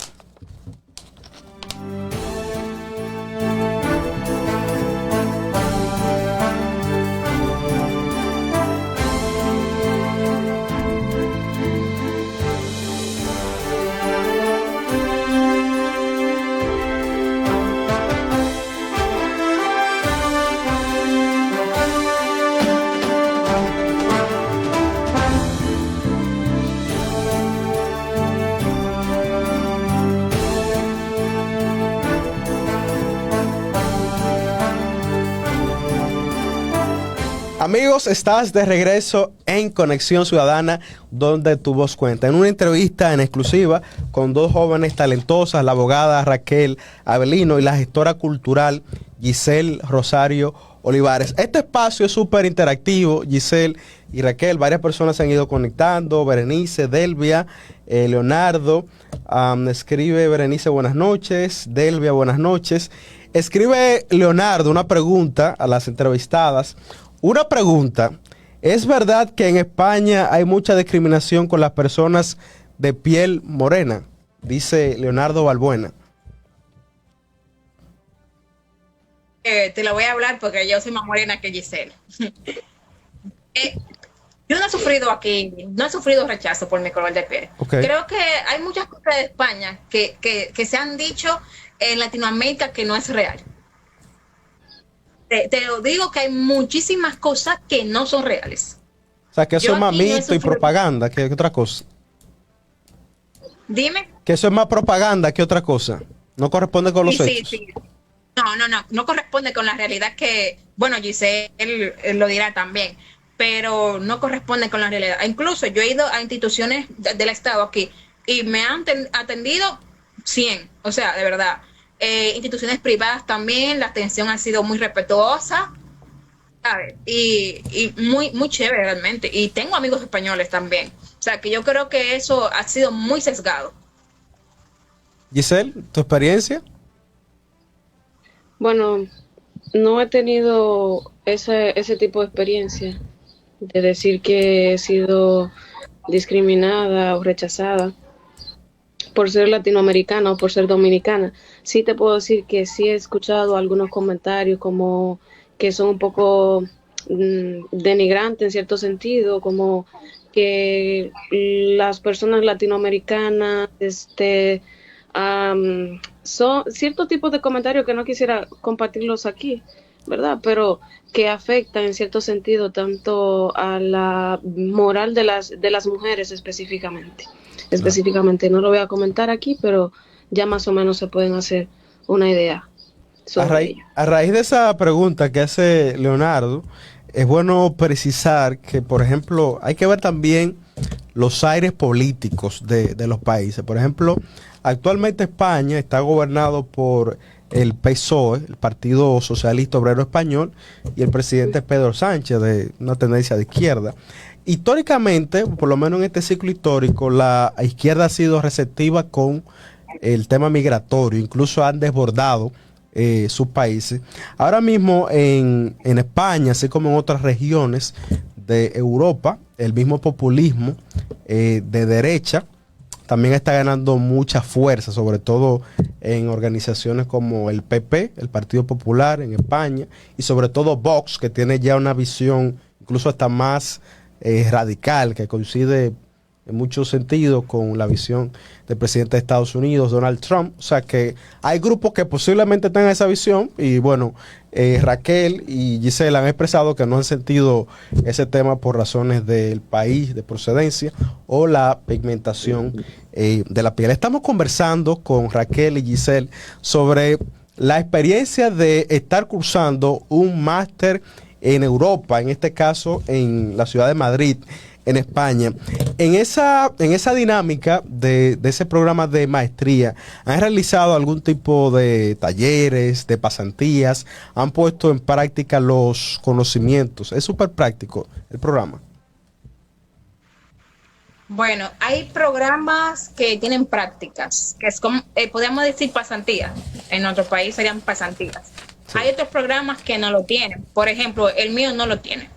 Amigos, estás de regreso en Conexión Ciudadana, donde tu voz cuenta. En una entrevista en exclusiva con dos jóvenes talentosas, la abogada Raquel Avelino y la gestora cultural Giselle Rosario Olivares. Este espacio es súper interactivo, Giselle y Raquel. Varias personas se han ido conectando. Berenice, Delvia, Leonardo. Escribe Berenice, buenas noches. Delvia, buenas noches. Escribe Leonardo una pregunta a las entrevistadas. Una pregunta, ¿es verdad que en España hay mucha discriminación con las personas de piel morena? Dice Leonardo Balbuena. Te lo voy a hablar porque yo soy más morena que Giselle. Yo no he sufrido aquí, no he sufrido rechazo por mi color de piel. Okay. Creo que hay muchas cosas de España que se han dicho en Latinoamérica que no es real. Te lo digo que hay muchísimas cosas que no son reales. O sea, que eso es más mito y propaganda que otra cosa. Dime. Que eso es más propaganda que otra cosa. No corresponde con los hechos. Sí. No corresponde con la realidad que, bueno, Giselle él lo dirá también, pero no corresponde con la realidad. Incluso yo he ido a instituciones del Estado aquí y me han atendido 100, o sea, de verdad. Instituciones privadas también, la atención ha sido muy respetuosa, ¿sabes? Y muy, muy chévere realmente. Y tengo amigos españoles también. O sea, que yo creo que eso ha sido muy sesgado. Giselle, ¿tu experiencia? Bueno, no he tenido ese tipo de experiencia de decir que he sido discriminada o rechazada por ser latinoamericana o por ser dominicana. Sí te puedo decir que sí he escuchado algunos comentarios como que son un poco denigrantes en cierto sentido, como que las personas latinoamericanas son ciertos tipos de comentarios que no quisiera compartirlos aquí, ¿verdad? Pero que afectan en cierto sentido tanto a la moral de las mujeres específicamente. No lo voy a comentar aquí, pero ya más o menos se pueden hacer una idea sobre ello. A raíz de esa pregunta que hace Leonardo, es bueno precisar que, por ejemplo, hay que ver también los aires políticos de los países. Por ejemplo, actualmente España está gobernado por el PSOE, el Partido Socialista Obrero Español, y el presidente Pedro Sánchez, de una tendencia de izquierda. Históricamente, por lo menos en este ciclo histórico, la izquierda ha sido receptiva con el tema migratorio, incluso han desbordado sus países. Ahora mismo en España, así como en otras regiones de Europa, el mismo populismo de derecha también está ganando mucha fuerza, sobre todo en organizaciones como el PP, el Partido Popular en España, y sobre todo Vox, que tiene ya una visión incluso hasta más radical, que coincide en muchos sentidos con la visión del presidente de Estados Unidos, Donald Trump. O sea que hay grupos que posiblemente tengan esa visión y bueno, Raquel y Gisela han expresado que no han sentido ese tema por razones del país de procedencia o la pigmentación de la piel. Estamos conversando con Raquel y Giselle sobre la experiencia de estar cursando un máster en Europa, en este caso en la ciudad de Madrid, en España. En esa dinámica de ese programa de maestría, ¿han realizado algún tipo de talleres, de pasantías? ¿Han puesto en práctica los conocimientos? Es súper práctico el programa. Bueno, hay programas que tienen prácticas, que es como, podríamos decir pasantías. En nuestro país serían pasantías. Sí. Hay otros programas que no lo tienen. Por ejemplo, el mío no lo tiene.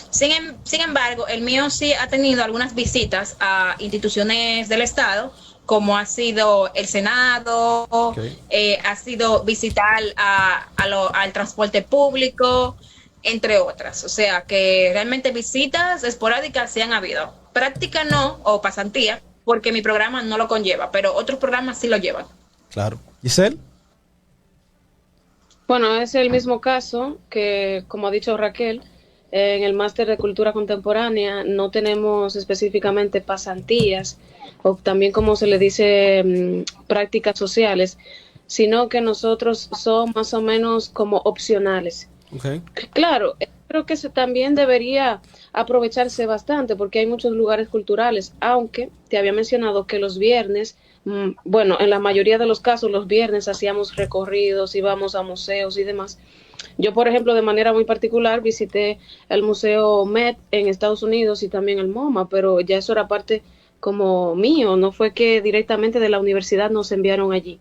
Sin embargo, el mío sí ha tenido algunas visitas a instituciones del Estado, como ha sido el Senado, ha sido visitar al transporte público, entre otras. O sea, que realmente visitas esporádicas sí han habido. Práctica no, o pasantía, porque mi programa no lo conlleva, pero otros programas sí lo llevan. Claro. ¿Giselle? Bueno, es el mismo caso que, como ha dicho Raquel, en el máster de cultura contemporánea no tenemos específicamente pasantías o también como se le dice prácticas sociales, sino que nosotros son más o menos como opcionales. Okay. Claro, creo que también debería aprovecharse bastante porque hay muchos lugares culturales, aunque te había mencionado que los viernes, bueno, en la mayoría de los casos los viernes hacíamos recorridos, íbamos a museos y demás. Yo, por ejemplo, de manera muy particular visité el Museo Met en Estados Unidos y también el MoMA, pero ya eso era parte como mío, no fue que directamente de la universidad nos enviaron allí.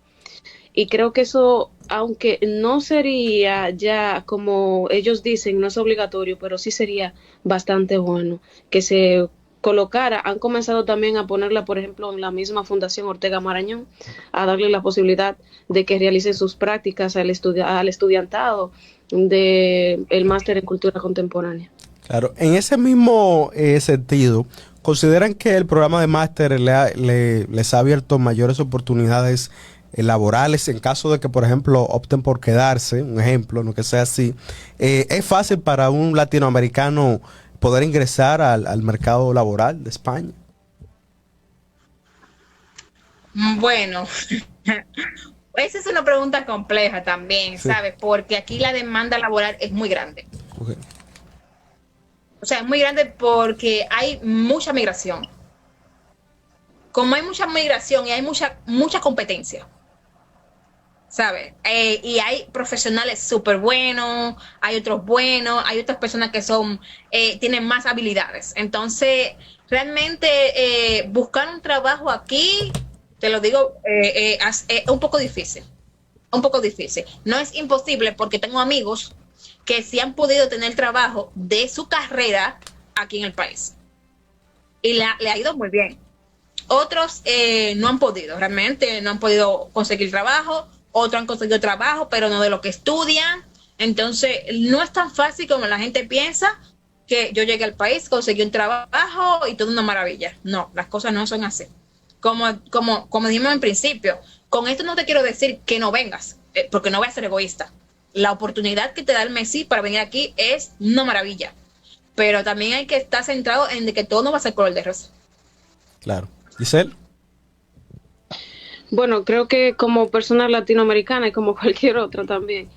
Y creo que eso, aunque no sería ya como ellos dicen, no es obligatorio, pero sí sería bastante bueno que se colocara. Han comenzado también a ponerla, por ejemplo, en la misma Fundación Ortega Marañón, a darle la posibilidad de que realicen sus prácticas al estudiantado del máster en cultura contemporánea. Claro, en ese mismo sentido, ¿consideran que el programa de máster les ha abierto mayores oportunidades laborales en caso de que, por ejemplo, opten por quedarse? Un ejemplo, no que sea así. ¿Es fácil para un latinoamericano poder ingresar al mercado laboral de España? Bueno, esa es una pregunta compleja también, sí. ¿Sabes? Porque aquí la demanda laboral es muy grande. Okay. O sea, es muy grande porque hay mucha migración. Como hay mucha migración y hay mucha competencia, ¿sabes? Y hay profesionales súper buenos, hay otros buenos, hay otras personas que tienen más habilidades. Entonces, realmente buscar un trabajo aquí, te lo digo, es un poco difícil. Un poco difícil. No es imposible porque tengo amigos que sí han podido tener trabajo de su carrera aquí en el país. Y le ha ido muy bien. Otros no han podido, realmente no han podido conseguir trabajo. Otros han conseguido trabajo, pero no de lo que estudian. Entonces, no es tan fácil como la gente piensa que yo llegué al país, conseguí un trabajo y todo una maravilla. No, las cosas no son así. Como dijimos en principio, con esto no te quiero decir que no vengas, porque no voy a ser egoísta. La oportunidad que te da el MESI para venir aquí es una maravilla. Pero también hay que estar centrado en de que todo no va a ser color de rosa. Claro. Giselle. Bueno, creo que como persona latinoamericana y como cualquier otra también,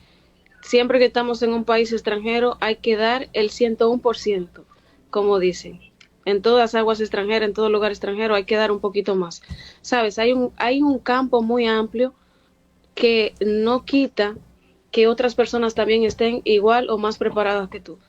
siempre que estamos en un país extranjero hay que dar el 101%, como dicen. En todas aguas extranjeras, en todo lugar extranjero hay que dar un poquito más. Sabes, hay un campo muy amplio que no quita que otras personas también estén igual o más preparadas que tú.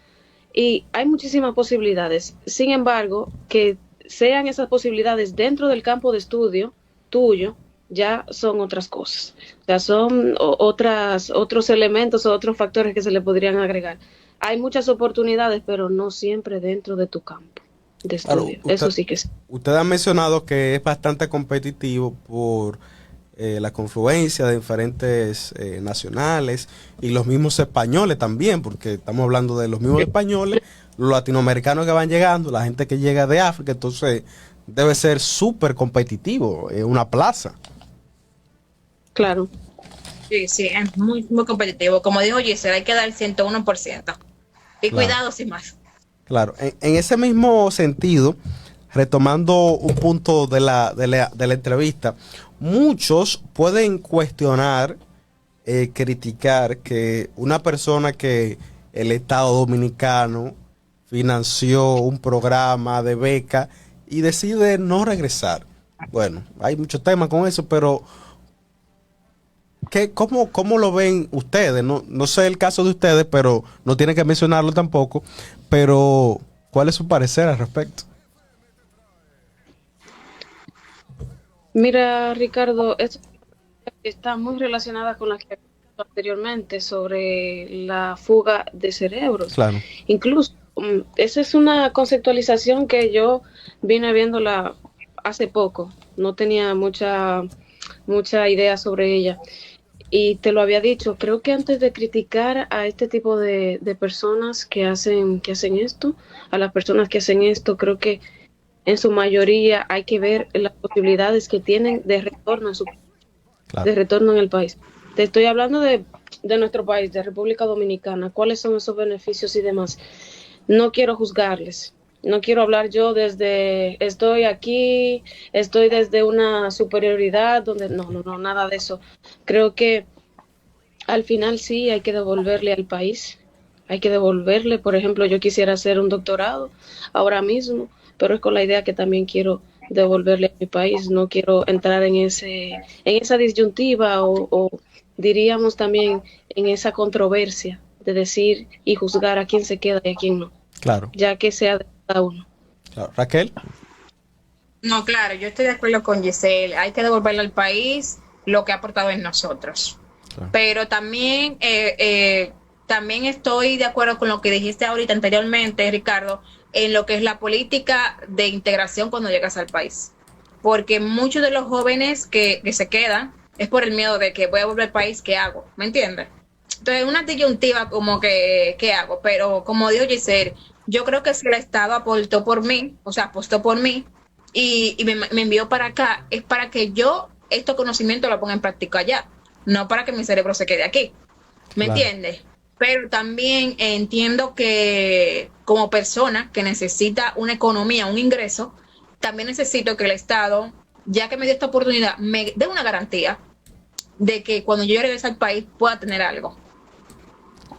Y hay muchísimas posibilidades. Sin embargo, que sean esas posibilidades dentro del campo de estudio tuyo, ya son otras cosas. O sea, son otros elementos o otros factores que se le podrían agregar. Hay muchas oportunidades, pero no siempre dentro de tu campo de estudio. Claro, eso sí que sí. Usted ha mencionado que es bastante competitivo por la confluencia de diferentes nacionales y los mismos españoles también, porque estamos hablando de los mismos españoles, los latinoamericanos que van llegando, la gente que llega de África, entonces debe ser súper competitivo, una plaza. Claro. Sí, sí, es muy, muy competitivo. Como dijo Giselle, hay que dar el 101%. Y Claro. cuidado sin más. Claro, en ese mismo sentido, retomando un punto de la entrevista, muchos pueden cuestionar, criticar que una persona que el Estado Dominicano financió un programa de beca y decide no regresar. Bueno, hay muchos temas con eso, pero ¿cómo lo ven ustedes? No sé el caso de ustedes, pero no tienen que mencionarlo tampoco. Pero, ¿cuál es su parecer al respecto? Mira, Ricardo, esto está muy relacionada con la que hablamos anteriormente sobre la fuga de cerebros. Claro, Incluso, esa es una conceptualización que yo vine viéndola hace poco. No tenía mucha idea sobre ella. Y te lo había dicho, creo que antes de criticar a este tipo de personas que hacen esto, a las personas que hacen esto, creo que en su mayoría hay que ver las posibilidades que tienen de retorno claro, de retorno en el país. Te estoy hablando de nuestro país, de República Dominicana, cuáles son esos beneficios y demás. No quiero juzgarles, no quiero hablar yo desde estoy aquí, estoy desde una superioridad, donde no, nada de eso. Creo que al final sí hay que devolverle al país, hay que devolverle, por ejemplo, yo quisiera hacer un doctorado ahora mismo, pero es con la idea que también quiero devolverle a mi país, no quiero entrar en esa disyuntiva o diríamos también en esa controversia de decir y juzgar a quién se queda y a quién no, claro, ya que sea de cada uno. claro. Raquel, No, claro, yo estoy de acuerdo con Giselle. Hay que devolverle al país lo que ha aportado en nosotros. claro, Pero también, también estoy de acuerdo con lo que dijiste ahorita anteriormente, Ricardo, en lo que es la política de integración cuando llegas al país. Porque muchos de los jóvenes que se quedan es por el miedo de que voy a volver al país, ¿qué hago? ¿Me entiendes? Entonces, una disyuntiva como que, ¿qué hago? Pero como dijo Giselle, yo creo que si el Estado aportó por mí, o sea, apostó por mí y me envió para acá, es para que yo estos conocimientos los ponga en práctica allá, no para que mi cerebro se quede aquí. ¿Me claro, entiendes? Pero también entiendo que como persona que necesita una economía, un ingreso, también necesito que el Estado, ya que me dio esta oportunidad, me dé una garantía de que cuando yo regrese al país pueda tener algo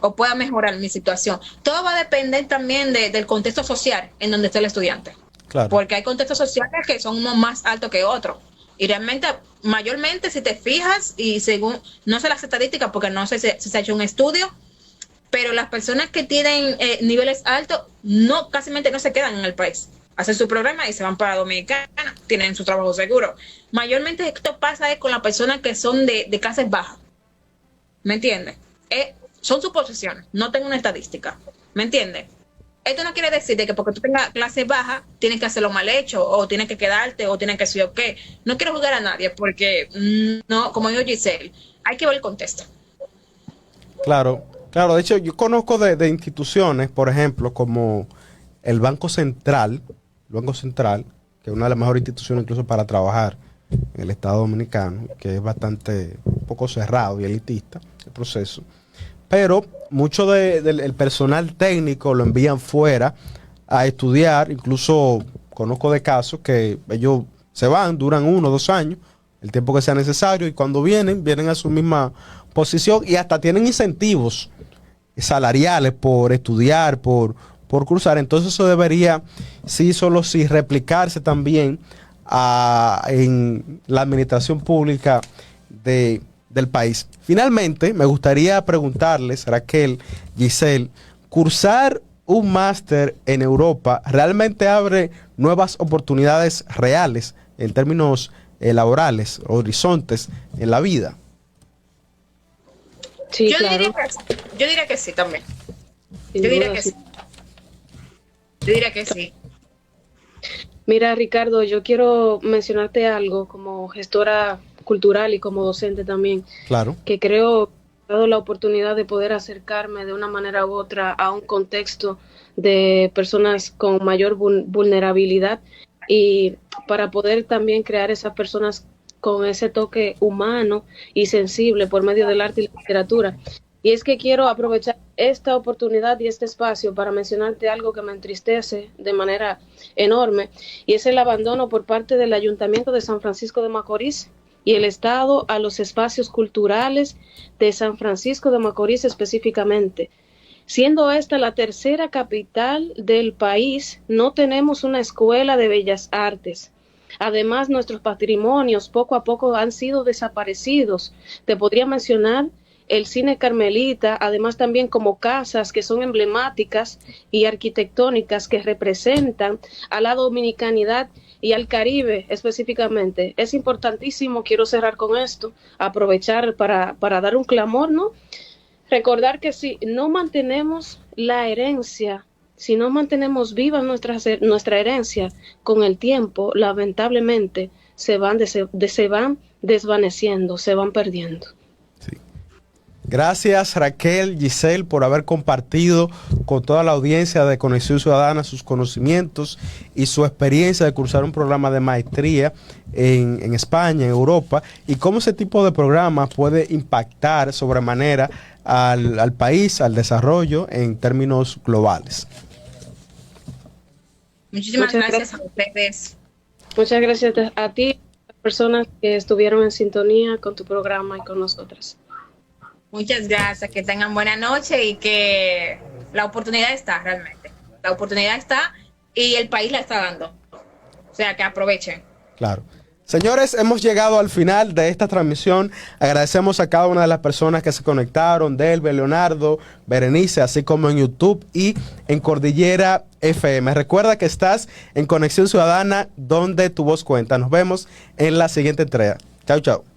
o pueda mejorar mi situación. Todo va a depender también del contexto social en donde esté el estudiante. claro, Porque hay contextos sociales que son unos más altos que otros. Y realmente, mayormente, si te fijas, y según, no sé las estadísticas porque no sé si se ha hecho un estudio, pero las personas que tienen niveles altos, no, casi no se quedan en el país. Hacen su programa y se van para Dominicana, tienen su trabajo seguro. Mayormente esto pasa con las personas que son de clases bajas. ¿Me entiendes? Son suposiciones, no tengo una estadística. ¿Me entiendes? Esto no quiere decir de que porque tú tengas clase baja tienes que hacerlo mal hecho o tienes que quedarte o tienes que decir ok. No quiero juzgar a nadie porque no, como dijo Giselle, hay que ver el contexto. claro, claro. De hecho, yo conozco de instituciones, por ejemplo, como el Banco Central, que es una de las mejores instituciones incluso para trabajar en el Estado Dominicano, que es bastante un poco cerrado y elitista el proceso. Pero mucho del personal técnico lo envían fuera a estudiar. Incluso conozco de casos que ellos se van, duran 1 o 2 años, el tiempo que sea necesario, y cuando vienen a su misma posición y hasta tienen incentivos salariales por estudiar, por cursar. Entonces eso debería, sí, solo sí, replicarse también en la administración pública del país. Finalmente, me gustaría preguntarles, Raquel, Giselle, cursar un máster en Europa realmente abre nuevas oportunidades reales en términos laborales, horizontes en la vida. Sí, Yo, claro. yo diría que sí también. Sin Yo diría duda, que sí. sí. Yo diría que sí. Mira, Ricardo, yo quiero mencionarte algo como gestora cultural y como docente también, Claro, que creo que he dado la oportunidad de poder acercarme de una manera u otra a un contexto de personas con mayor vulnerabilidad y para poder también crear esas personas con ese toque humano y sensible por medio del arte y la literatura. Y es que quiero aprovechar esta oportunidad y este espacio para mencionarte algo que me entristece de manera enorme, y es el abandono por parte del Ayuntamiento de San Francisco de Macorís y el Estado a los espacios culturales de San Francisco de Macorís específicamente. Siendo esta la tercera capital del país, no tenemos una escuela de bellas artes. Además, nuestros patrimonios poco a poco han sido desaparecidos. Te podría mencionar el Cine Carmelita, además también como casas que son emblemáticas y arquitectónicas que representan a la dominicanidad y al Caribe específicamente. Es importantísimo, quiero cerrar con esto, aprovechar para dar un clamor, ¿no? Recordar que si no mantenemos la herencia, si no mantenemos viva nuestra herencia, con el tiempo, lamentablemente, se van desvaneciendo, se van perdiendo. Sí. Gracias, Raquel, Giselle, por haber compartido con toda la audiencia de Conexión Ciudadana sus conocimientos y su experiencia de cursar un programa de maestría en España, en Europa, y cómo ese tipo de programa puede impactar sobremanera al país, al desarrollo en términos globales. Muchísimas gracias a ustedes. Muchas gracias a ti, personas que estuvieron en sintonía con tu programa y con nosotras. Muchas gracias, que tengan buena noche y que la oportunidad está realmente. La oportunidad está y el país la está dando. O sea, que aprovechen. Claro. Señores, hemos llegado al final de esta transmisión. Agradecemos a cada una de las personas que se conectaron, Delve, Leonardo, Berenice, así como en YouTube y en Cordillera FM. Recuerda que estás en Conexión Ciudadana, donde tu voz cuenta. Nos vemos en la siguiente entrega. Chau, chau.